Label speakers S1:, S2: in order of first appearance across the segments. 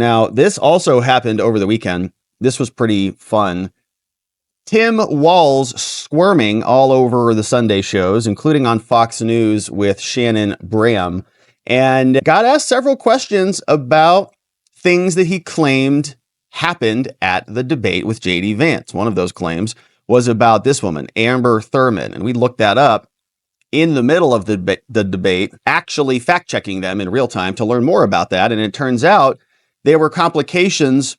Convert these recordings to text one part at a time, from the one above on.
S1: Now, this also happened over the weekend. This was pretty fun. Tim Walz squirming all over the Sunday shows, including on Fox News with Shannon Graham, and got asked several questions about things that he claimed happened at the debate with J.D. Vance. One of those claims was about this woman, Amber Thurman, and we looked that up in the middle of the debate, actually fact-checking them in real time to learn more about that, and it turns out there were complications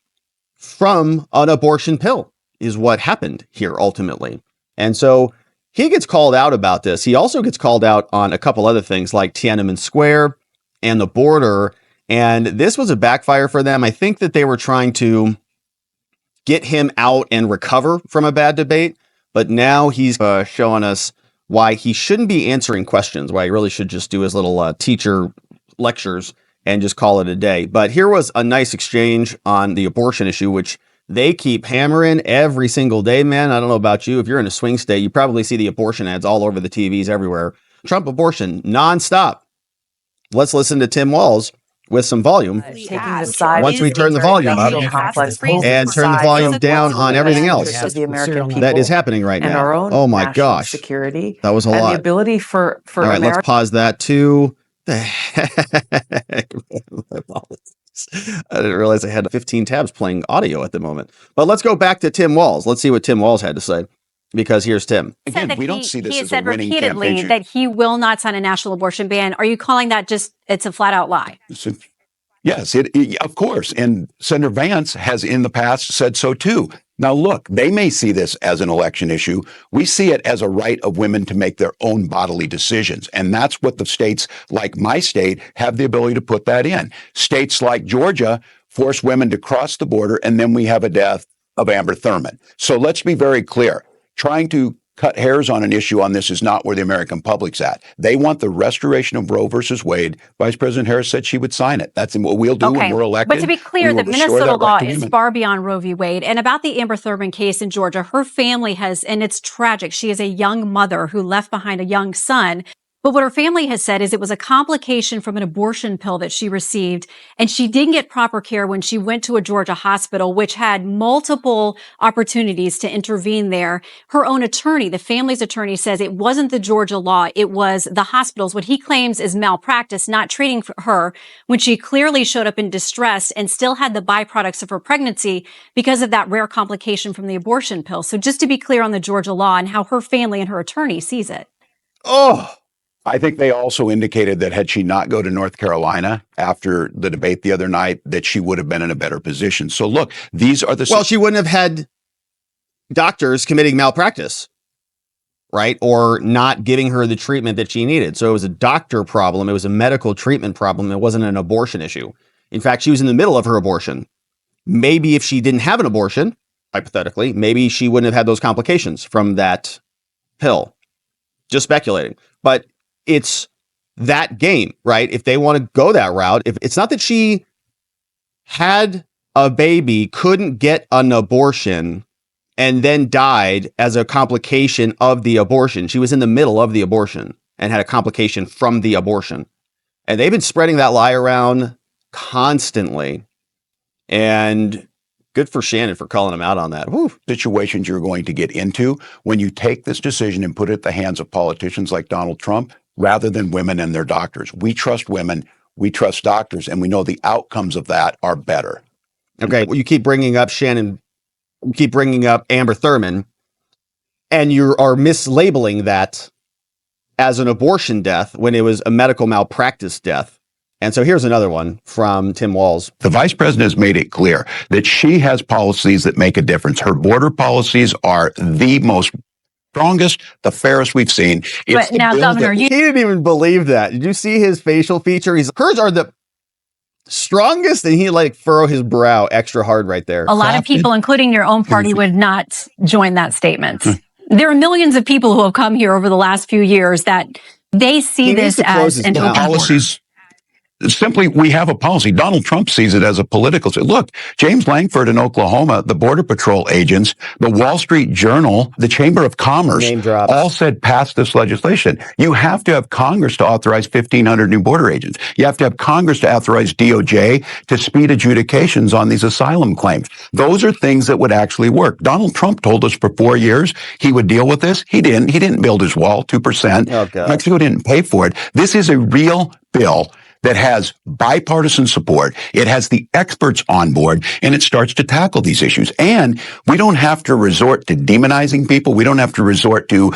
S1: from an abortion pill is what happened here ultimately. And so he gets called out about this. He also gets called out on a couple other things like Tiananmen Square and the border. And this was a backfire for them. I think that they were trying to get him out and recover from a bad debate. But now he's showing us why he shouldn't be answering questions, why he really should just do his little teacher lectures and just call it a day. But here was a nice exchange on the abortion issue, which they keep hammering every single day, man. I don't know about you. If you're in a swing state, you probably see the abortion ads all over the TVs everywhere. Trump abortion nonstop. Let's listen to Tim Walz with some volume. Once we turn the volume up and turn the volume down on everything else that is happening right now. Oh my gosh. Security. That was a lot. The ability for all right, let's pause that too. I didn't realize I had 15 tabs playing audio at the moment. But let's go back to Tim Walz. Let's see what Tim Walz had to say, because here's Tim.
S2: Again, we don't see this as a winning campaign. He said repeatedly that he will not sign a national abortion ban. Are you calling that just, it's a flat out lie?
S3: Yes, of course. And Senator Vance has in the past said so too. Now, look, they may see this as an election issue. We see it as a right of women to make their own bodily decisions. And that's what the states like my state have the ability to put that in. States like Georgia force women to cross the border, and then we have a death of Amber Thurman. So let's be very clear. Trying to cut hairs on an issue on this is not where the American public's at. They want the restoration of Roe versus Wade. Vice President Harris said she would sign it. That's what we'll do when we're elected.
S2: But to be clear, the Minnesota law is far beyond Roe v. Wade. And about the Amber Thurman case in Georgia, her family has, and it's tragic, she is a young mother who left behind a young son. But what her family has said is it was a complication from an abortion pill that she received, and she didn't get proper care when she went to a Georgia hospital, which had multiple opportunities to intervene there. Her own attorney, the family's attorney, says it wasn't the Georgia law, it was the hospitals, what he claims is malpractice, not treating her when she clearly showed up in distress and still had the byproducts of her pregnancy because of that rare complication from the abortion pill. So just to be clear on the Georgia law and how her family and her attorney sees it.
S3: Oh, I think they also indicated that had she not go to North Carolina after the debate the other night, that she would have been in a better position. So look, these are the...
S1: Well, she wouldn't have had doctors committing malpractice, right? Or not giving her the treatment that she needed. So it was a doctor problem. It was a medical treatment problem. It wasn't an abortion issue. In fact, she was in the middle of her abortion. Maybe if she didn't have an abortion, hypothetically, maybe she wouldn't have had those complications from that pill. Just speculating. But it's that game, right? If they want to go that route, if it's not that she had a baby, couldn't get an abortion, and then died as a complication of the abortion. She was in the middle of the abortion and had a complication from the abortion. And they've been spreading that lie around constantly. And good for Shannon for calling him out on that. Whew.
S3: Situations you're going to get into when you take this decision and put it in the hands of politicians like Donald Trump, rather than women and their doctors. We trust women, we trust doctors, and we know the outcomes of that are better.
S1: Okay, well, you keep bringing up Shannon, you keep bringing up Amber Thurman, and you are mislabeling that as an abortion death when it was a medical malpractice death. And so here's another one from Tim Walz.
S3: The vice president has made it clear that she has policies that make a difference. Her border policies are the most strongest, the fairest we've seen.
S2: But now, Governor,
S1: he didn't even believe that. Did you see his facial feature? Hers are the strongest, and he furrow his brow extra hard right there.
S2: A lot of people, including your own party, would not join that statement. There are millions of people who have come here over the last few years that they see this as an open
S3: policies. Simply, we have a policy. Donald Trump sees it as a political. Look, James Langford in Oklahoma, the Border Patrol agents, the Wall Street Journal, the Chamber of Commerce,
S1: Name drops.
S3: all said pass this legislation. You have to have Congress to authorize 1,500 new border agents. You have to have Congress to authorize DOJ to speed adjudications on these asylum claims. Those are things that would actually work. Donald Trump told us for 4 years he would deal with this. He didn't. He didn't build his wall, 2%.
S1: Oh, God.
S3: Mexico didn't pay for it. This is a real bill that has bipartisan support. It has the experts on board, and it starts to tackle these issues. And we don't have to resort to demonizing people. We don't have to resort to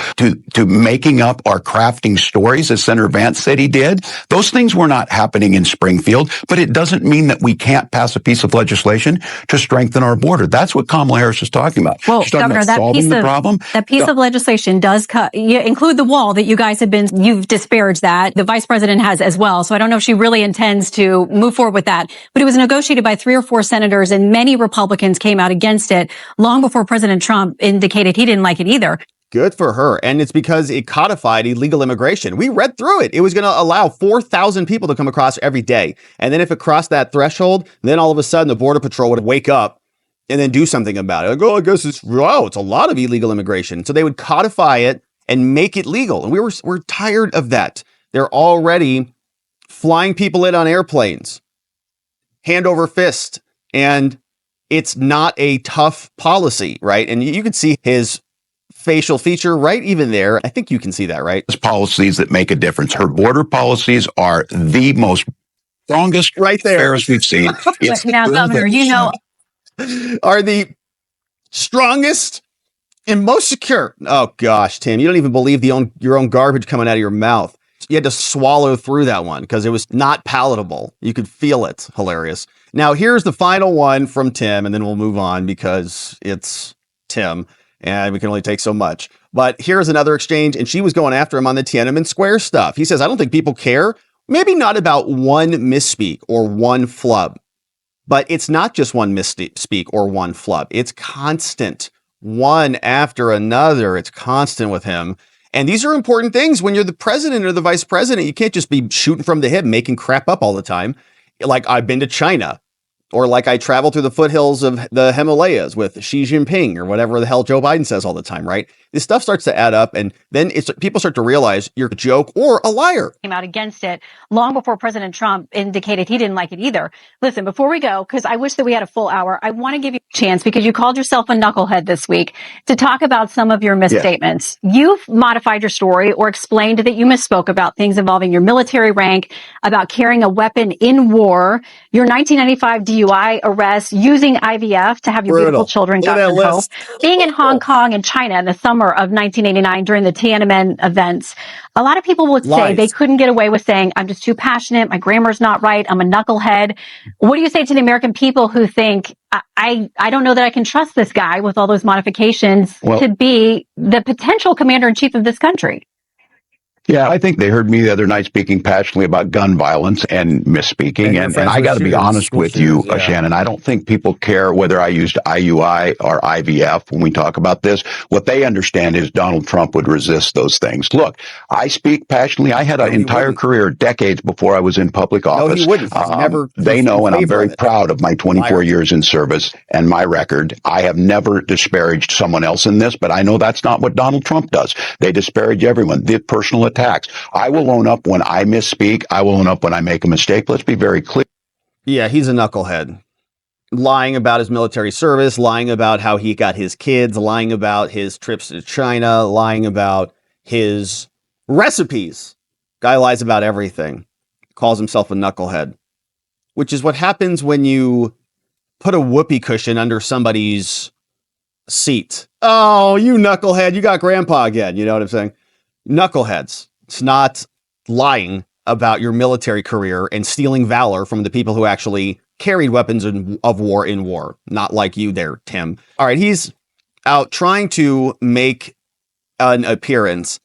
S3: making up or crafting stories, as Senator Vance said he did. Those things were not happening in Springfield, but it doesn't mean that we can't pass a piece of legislation to strengthen our border. That's what Kamala Harris is talking about.
S2: Well,
S3: She's talking
S2: Governor,
S3: about solving the problem.
S2: That piece of legislation does include the wall that you guys you've disparaged that. The vice president has as well. So I don't know if she really intends to move forward with that. But it was negotiated by 3 or 4 senators, and many Republicans came out against it long before President Trump indicated he didn't like it either.
S1: Good for her. And it's because it codified illegal immigration. We read through it. It was going to allow 4,000 people to come across every day. And then if it crossed that threshold, then all of a sudden the Border Patrol would wake up and then do something about it. Like, oh, I guess it's a lot of illegal immigration. So they would codify it and make it legal. And we're tired of that. They're already flying people in on airplanes, hand over fist. And it's not a tough policy, right? And you can see his facial feature right even there. I think you can see that, right?
S3: Policies that make a difference. Her border policies are the most strongest,
S1: right there,
S3: fairest we've seen.
S2: Now, Governor,
S1: are the strongest and most secure. Oh gosh, Tim, you don't even believe your own garbage coming out of your mouth. You had to swallow through that one because it was not palatable. You could feel it. Hilarious. Now, here's the final one from Tim, and then we'll move on because it's Tim and we can only take so much. But here's another exchange, and she was going after him on the Tiananmen Square stuff. He says, I don't think people care. Maybe not about one misspeak or one flub, but it's not just one misspeak or one flub. It's constant, one after another. It's constant with him. And these are important things when you're the president or the vice president. You can't just be shooting from the hip, making crap up all the time. Like I've been to China, or like I travel through the foothills of the Himalayas with Xi Jinping, or whatever the hell Joe Biden says all the time, right? This stuff starts to add up, and then people start to realize you're a joke or a liar.
S2: Came out against it long before President Trump indicated he didn't like it either. Listen, before we go, because I wish that we had a full hour, I want to give you a chance, because you called yourself a knucklehead this week, to talk about some of your misstatements. Yeah. You've modified your story or explained that you misspoke about things involving your military rank, about carrying a weapon in war, your 1995 DUI arrest, using IVF to have your beautiful children got from home, being in Hong Kong and China in the summer of 1989 during the Tiananmen events. A lot of people would say they couldn't get away with saying, I'm just too passionate, my grammar's not right, I'm a knucklehead. What do you say to the American people who think, I don't know that I can trust this guy with all those modifications to be the potential commander-in-chief of this country?
S3: Yeah, I think they heard me the other night speaking passionately about gun violence and misspeaking. And I got to be honest with you, Shannon, I don't think people care whether I used IUI or IVF when we talk about this. What they understand is Donald Trump would resist those things. Look, I speak passionately. I had an entire career, decades before I was in public office.
S1: No, he wouldn't.
S3: They know, and I'm very proud of my 24 years in service and my record. I have never disparaged someone else in this, but I know that's not what Donald Trump does. They disparage everyone. The personal attacks. I will own up when I misspeak. I will own up when I make a mistake. Let's be very clear.
S1: Yeah, he's a knucklehead. Lying about his military service, lying about how he got his kids, lying about his trips to China, lying about his recipes. Guy lies about everything. Calls himself a knucklehead, which is what happens when you put a whoopee cushion under somebody's seat. Oh, you knucklehead. You got grandpa again. You know what I'm saying? Knuckleheads. It's not lying about your military career and stealing valor from the people who actually carried weapons of war in war. Not like you there, Tim. All right, he's out trying to make an appearance